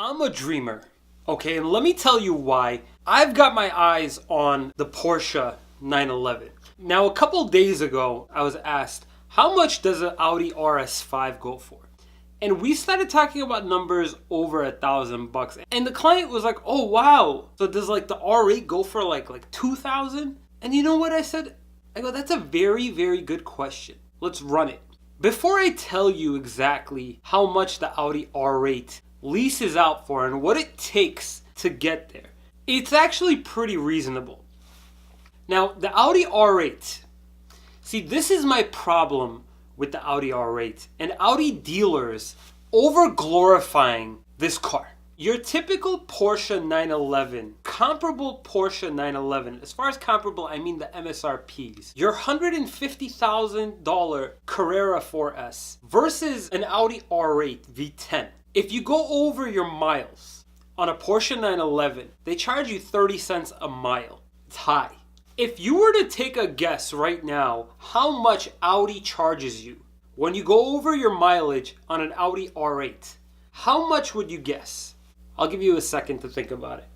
I'm a dreamer, okay? And let me tell you why. I've got my eyes on the Porsche 911. Now, a couple days ago, I was asked, how much does an Audi RS5 go for? And we started talking about numbers over $1,000. And the client was like, oh, wow. So does like the R8 go for like 2,000? And you know what I said? I go, that's a very, very good question. Let's run it. Before I tell you exactly how much the Audi R8 leases out for and what it takes to get there, it's actually pretty reasonable. Now, the Audi R8, see, this is my problem with the Audi R8 and Audi dealers over glorifying this car. Your typical Porsche 911, comparable Porsche 911, as far as comparable, I mean the MSRPs, your $150,000 Carrera 4S versus an Audi R8 V10. If you go over your miles on a Porsche 911, they charge you 30 cents a mile. It's high. If you were to take a guess right now how much Audi charges you when you go over your mileage on an Audi R8, how much would you guess? I'll give you a second to think about it.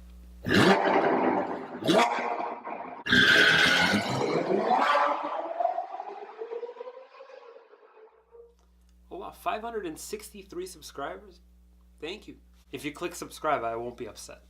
Oh wow, 563 subscribers? Thank you. If you click subscribe, I won't be upset.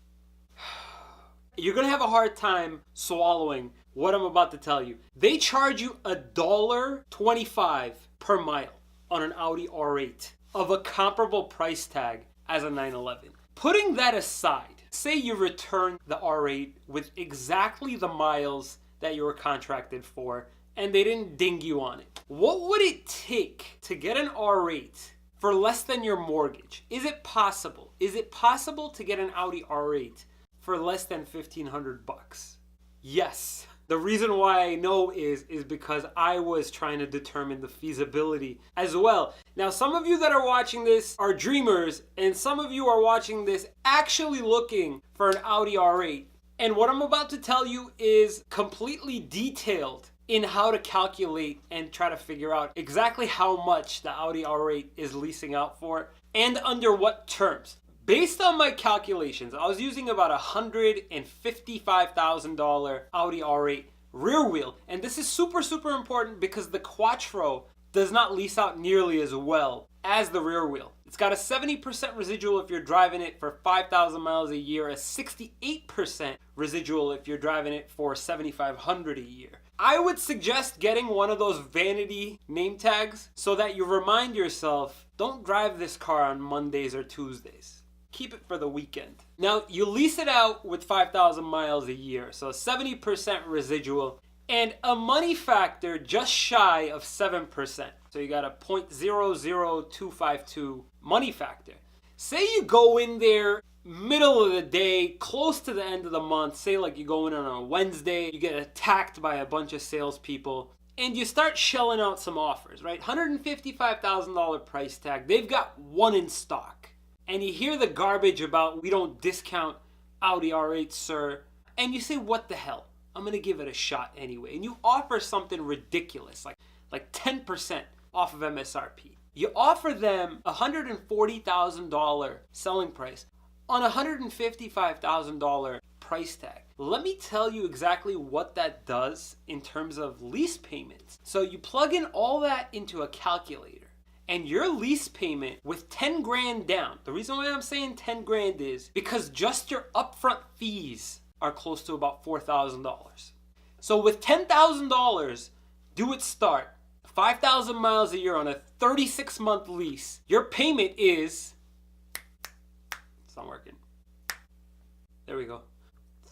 You're gonna have a hard time swallowing what I'm about to tell you. They charge you $1.25 per mile on an Audi R8 of a comparable price tag as a 911. Putting that aside, say you return the R8 with exactly the miles that you were contracted for and they didn't ding you on it. What would it take to get an R8 for less than your mortgage? Is it possible? Is it possible to get an Audi R8 for less than $1,500? Yes. The reason why I know is because I was trying to determine the feasibility as well. Now, some of you that are watching this are dreamers, and some of you are watching this actually looking for an Audi R8. And what I'm about to tell you is completely detailed in how to calculate and try to figure out exactly how much the Audi R8 is leasing out for and under what terms. Based on my calculations, I was using about $155,000 Audi R8 rear wheel. And this is super, super important because the Quattro does not lease out nearly as well as the rear wheel. It's got a 70% residual if you're driving it for 5,000 miles a year, a 68% residual if you're driving it for 7,500 a year. I would suggest getting one of those vanity name tags so that you remind yourself, don't drive this car on Mondays or Tuesdays. Keep it for the weekend. Now, you lease it out with 5,000 miles a year, so 70% residual, and a money factor just shy of 7%. So you got a 0.00252 money factor. Say you go in there middle of the day, close to the end of the month, say like you go in on a Wednesday, you get attacked by a bunch of salespeople, and you start shelling out some offers, right? $155,000 price tag. They've got one in stock. And you hear the garbage about we don't discount Audi R8, sir. And you say, what the hell? I'm going to give it a shot anyway. And you offer something ridiculous, like 10% off of MSRP. You offer them a $140,000 selling price on a $155,000 price tag. Let me tell you exactly what that does in terms of lease payments. So you plug in all that into a calculator. And your lease payment with 10 grand down, the reason why I'm saying 10 grand is because just your upfront fees are close to about $4,000. So with $10,000, do it start, 5,000 miles a year on a 36-month lease, your payment is, it's not working. There we go.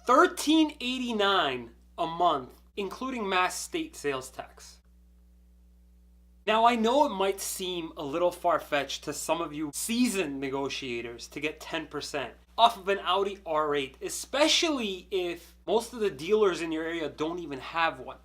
$1,389 a month, including mass state sales tax. Now, I know it might seem a little far-fetched to some of you seasoned negotiators to get 10% off of an Audi R8, especially if most of the dealers in your area don't even have one.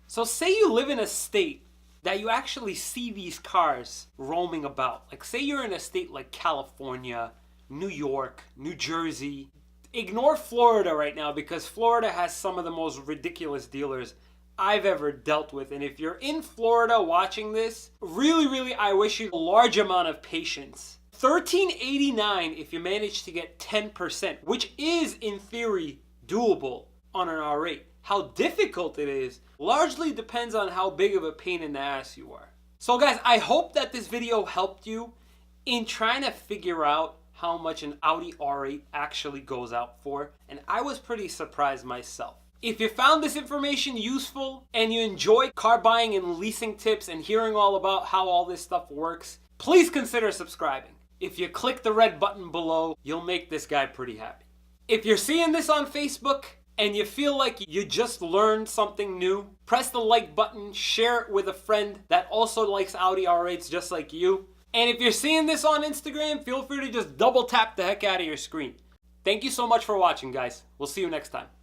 So say you live in a state that you actually see these cars roaming about. Like say you're in a state like California, New York, New Jersey. Ignore Florida right now because Florida has some of the most ridiculous dealers I've ever dealt with. And if you're in Florida watching this, really, I wish you a large amount of patience. $13.89 if you manage to get 10%, which is in theory doable on an R8. How difficult it is largely depends on how big of a pain in the ass you are. So guys, I hope that this video helped you in trying to figure out how much an Audi R8 actually goes out for, and I was pretty surprised myself. If you found this information useful and you enjoy car buying and leasing tips and hearing all about how all this stuff works, please consider subscribing. If you click the red button below, you'll make this guy pretty happy. If you're seeing this on Facebook and you feel like you just learned something new, press the like button, share it with a friend that also likes Audi R8s just like you. And if you're seeing this on Instagram, feel free to just double tap the heck out of your screen. Thank you so much for watching, guys. We'll see you next time.